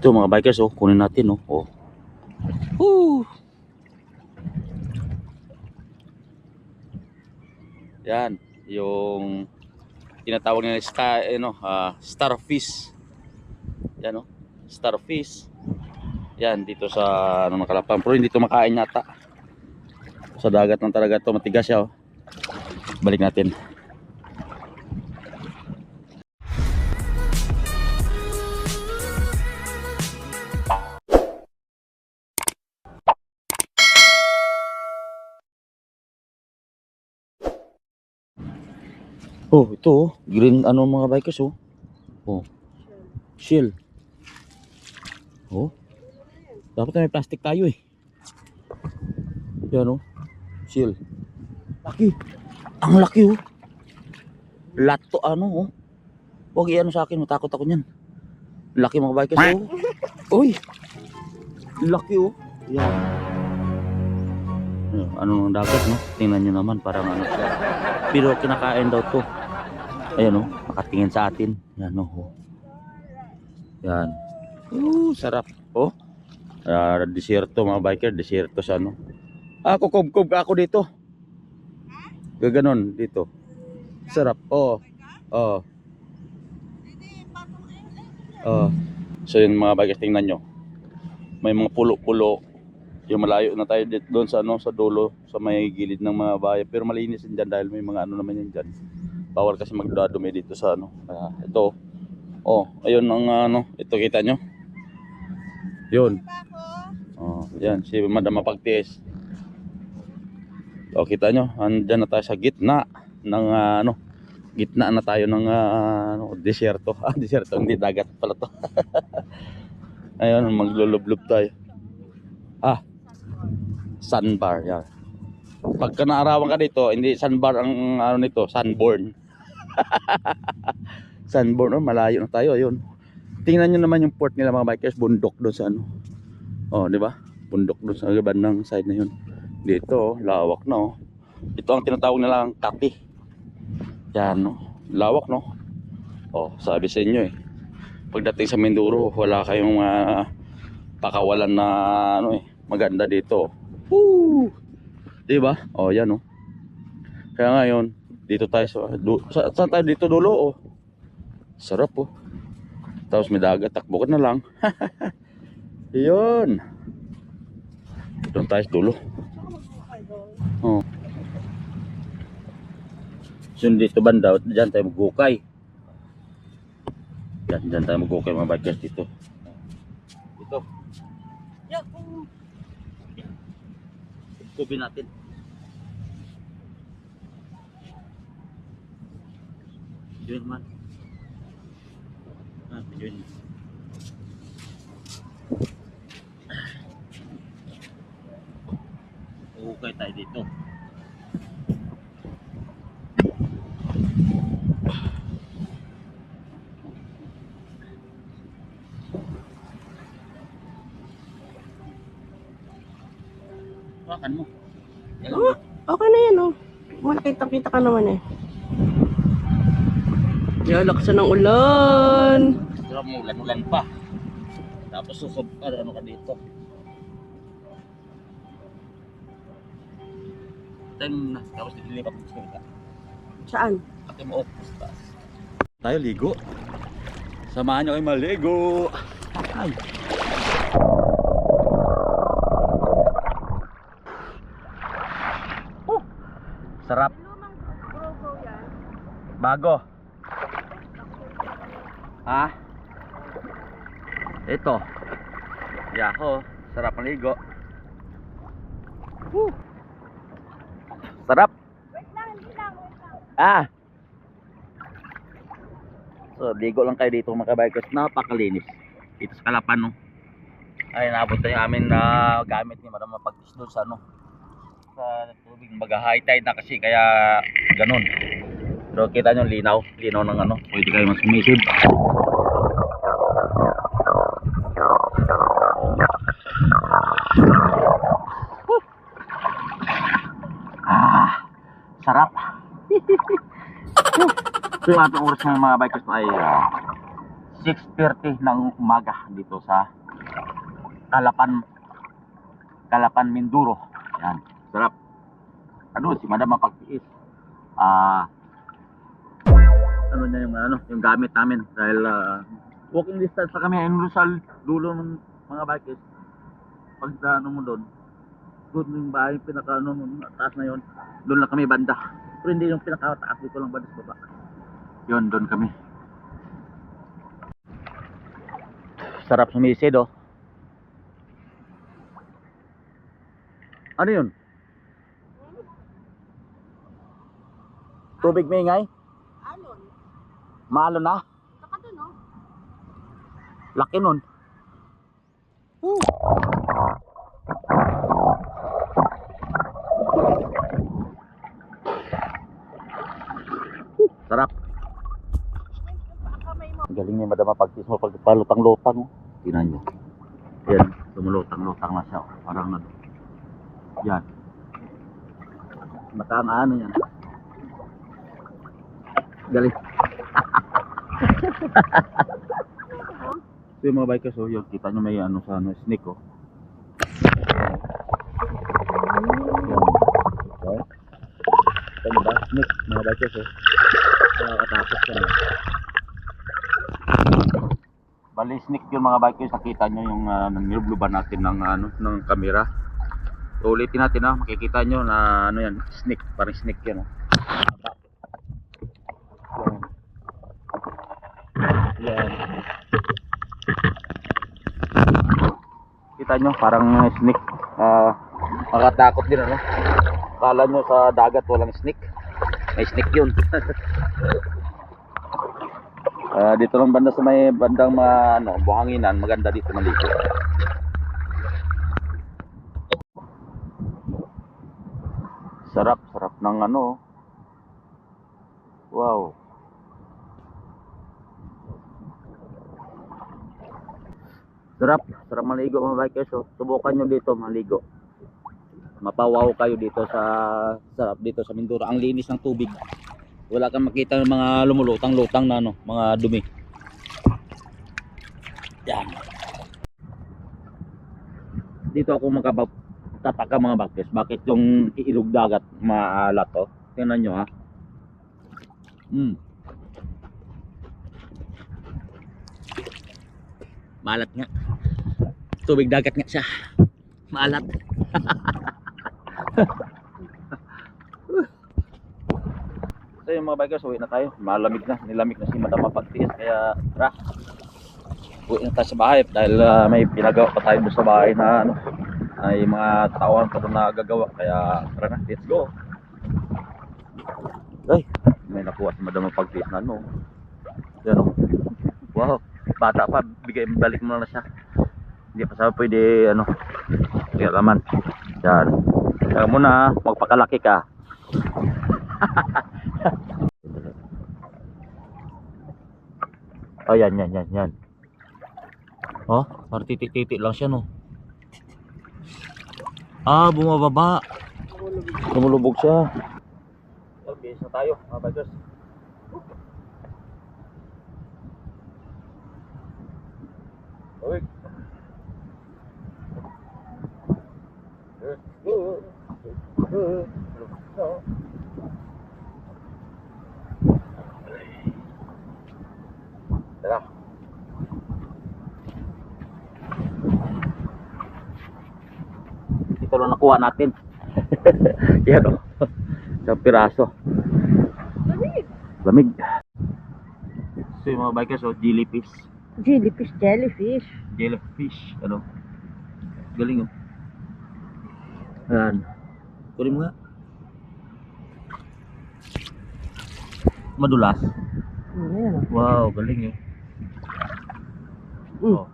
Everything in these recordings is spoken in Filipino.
Ito mga bikers, oh, kunin natin, oh. Oh. Woo! Yan, yung tinatawag nila starfish. Yan, oh. Starfish. Yan, dito sa ano, Kalapang. Pero hindi ito makain yata. Sa dagat lang talaga ito, matigas siya, oh. Balik natin. Oh, ito, oh. Green ano mga bikers, oh. Oh. Shell. Oh. Dapat may plastic tayo, eh. Yan, oh. Shell. Laki. Ang laki, oh. Lato ano, oh. Huwag i-ano sa akin, matakot ako niyan. Laki mga bikers, oh. Uy. Laki, oh. Yan. Ano ng dagat, no? Tingnan nyo naman, parang ano siya. Pero kinakain daw to. Ayan, oh. Nakatingin sa atin. Yan, oh. Yan. Sarap. Oh. Desierto mga biker. Desierto sa ano. Kukob-kob ka ako dito. Gaganon dito. Sarap. Oh. Oh. Oh. So yun mga biker, tingnan nyo. May mga pulo-pulo. Yung malayo na tayo dito doon sa ano, sa dulo, sa may gilid ng mga bayan. Pero malinis din dyan dahil may mga ano naman yan dyan. Bawal kasi magdadumi dito sa ano. Ito. Oh, ayun ang ano, ito kita nyo. Yun. Oh, yan si Madam Mapagtiis. Oh, kita nyo, andyan na tayo sa gitna ng ano, gitna na tayo ng ano, desierto. Desierto, hindi dagat pala to. Ayun, maglulublob tayo. Sandbar, yan. Pagka naarawan ka dito, hindi sandbar ang ano nito, sunborn. Sunborn, oh, malayo na tayo, ayun. Tingnan nyo naman yung port nila mga bikers, bundok doon sa ano. Oh, di ba? Bundok doon sa bandang side na yun. Dito, lawak na, oh. Ito ang tinatawag nilang Kati. Yan, no. Lawak, no. Oh, sabi sa inyo eh. Pagdating sa Mindoro, wala kayong pakawalan na ano eh, maganda dito. Woo! Di ba? Oh, yan, oh. Kaya ngayon, dito tayo saan tayo dito dulo, oh. Sarap, oh. Tapos may dagat, takbo ka na lang. Yun. Doon tayo sa dulo. Oh. So dito banda, dyan tayo magukay. Dyan tayo magukay mga bikers dito. Ito. Kubin natin. Yun man. Yun. Ukay tayo dito. Hawakan mo. Oh, okay na yan, oh. Malakita-kita ka naman eh. Yan, laksa ng ulan. Sarap mo, ulan-ulan pa. Tapos susob ka, ano ka dito. Then, tapos dililipat mo sa Saan? Ate mo, tayo ligo. Samahan nyo kayo maligo. Ay. Sarap. Bago. Ito. Yako, sarap maligo. Sarap. Wait lang. So, ligo lang kayo dito mga bikers. Napakalinis. Dito sa Kalapan, no. Ay, naabot na yung amin na gamit ni Madam Mapagtiis doon sa ano, sa tubig. High tide na kasi, kaya ganun. Pero kita nyo, linaw ng ano. Pwede kayo magsumisid. Sarap. So yung ating oras ng mga bikers ay 6:30 ng umaga dito sa Calapan, Mindoro. Yan, sarap. Ano, si Madam mapagtiis. Ano na yung gamit namin dahil walking distance pa kami ayun sa dulo ng mga bikes. Pag mo doon yung bahay pinaka taas na yon, doon lang kami banda. Pero hindi yung pinakataas, dito lang banda sa baba. Yun, doon kami. Sarap sumisid, oh. Ano yun? Tubig maingay? Alon. Maalo na? Saka doon, no? Laki nun. Sarap. Galing niya madama pagtis mo pagpalutang-lutang, oh. Tingnan niyo. Yan, lumulutang-lutang na siya, oh. Parang ano. Yan. Ano yan. Galing. So yung mga bikers, oh, yun, kita nyo may snake, oh. Yan. Ito ba? Snake, mga bikers, oh. Nakakatakot yan. Bali snake yun mga bikers, nakita nyo yung nilubluban natin ng camera. So, ulitin natin, makikita nyo na yan, snake, parang snake yan, oh. Yan. Kita nyo parang snake, makatakot din, ano. Kala nyo sa dagat walang snake, may snake yun. Dito lang banda sa may bandang buhanginan, maganda dito maligo. Sarap ng wow. Sarap maligo mga bikers, oh. Subukan nyo dito maligo. Mapawaw kayo dito dito sa Mindoro. Ang linis ng tubig. Wala kang makita ng mga lumulutang-lutang na mga dumi. Yan. Dito ako magkapagtataka mga bikers. Bakit yung ilog dagat maalat, oh? Tingnan nyo, ha. Maalat nga. Tubig dagat nga siya. Maalat. So yung mga bikers, uwi na tayo. Malamig na. Nilamig na si Madam mapagtiis. Kaya tara. Uwi na tayo sa bahay. Dahil may pinagawa pa tayo sa bahay na ay mga tauhan pa doon na gagawa. Kaya tara na. Let's go. Ay, may nakuha si Madam mapagtiis na yan, oh. Wow. Bata pa, balik mo na siya. Hindi pa sabi pwede kaya laman. Yan. Kaya muna, magpakalaki ka. Oh, yan. Oh, parang titik-titik lang siya, no. Bumababa. Lumulubog siya. Okay, so tayo, mga bikers. Tara. Ito lang nakuha natin. Yan, oh. Isang piraso. Lamig. So yung mga bikers, oh, jellyfish. Jellyfish. Galing, oh. Ayan. Kunin mo nga. Madulas. Wow, galing, oh.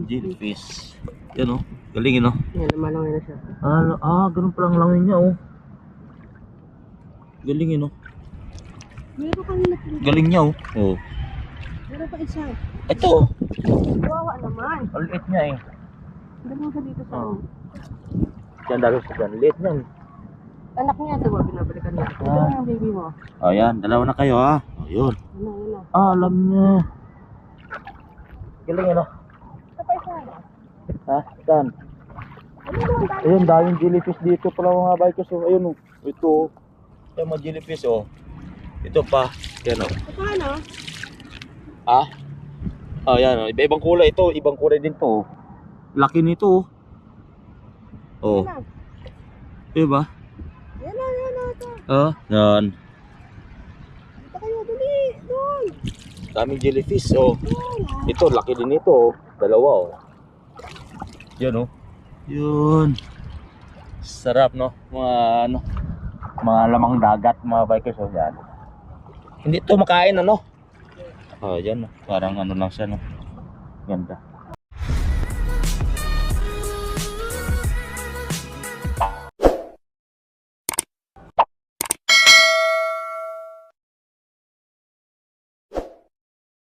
Jellyfish. Yan, oh. Galing, oh. Yan, namalangin na siya. Ganun palang langin niya, oh. Galing, oh. Meron kang nakikita. Galing niya, oh. Oh. Meron pa isa. Ito. Kawawa naman. Ang liit niya, eh. Dalawa ka dito sa Diyan dalo sa dyan. Liit niya. anak niya, diba? Binabalikan niya. Ito ang baby mo. Ayan, dalawa na kayo, ha. Ayun. Ano. Alam niya. Galing ano? Kapay sa ano? Ha? Saan? Ano doon? Dami. Ayun, daming jellyfish dito pala mga bikers. Oh. Ayun oh. Ito oh. Yung mga jellyfish oh. Ito pa. Yan oh. Ito ano? Ah? Oh, yan oh. Iba-ibang kulay ito. Ibang kulay din to oh. Laki nito oh. Oh. Yan na. Diba? Yan na, yan na. Ito. Oh. Yan. Dito kayo, dali. Doon. Daming jellyfish oh. Doon. Ito, laki din ito oh. Dalawa oh. Yan oh. Yun. Sarap no. Mga ano. Mga lamang dagat mga bikers oh. Yan. Hindi ito makain ano. Oh, yan oh. Parang ano lang siya no. Ganda.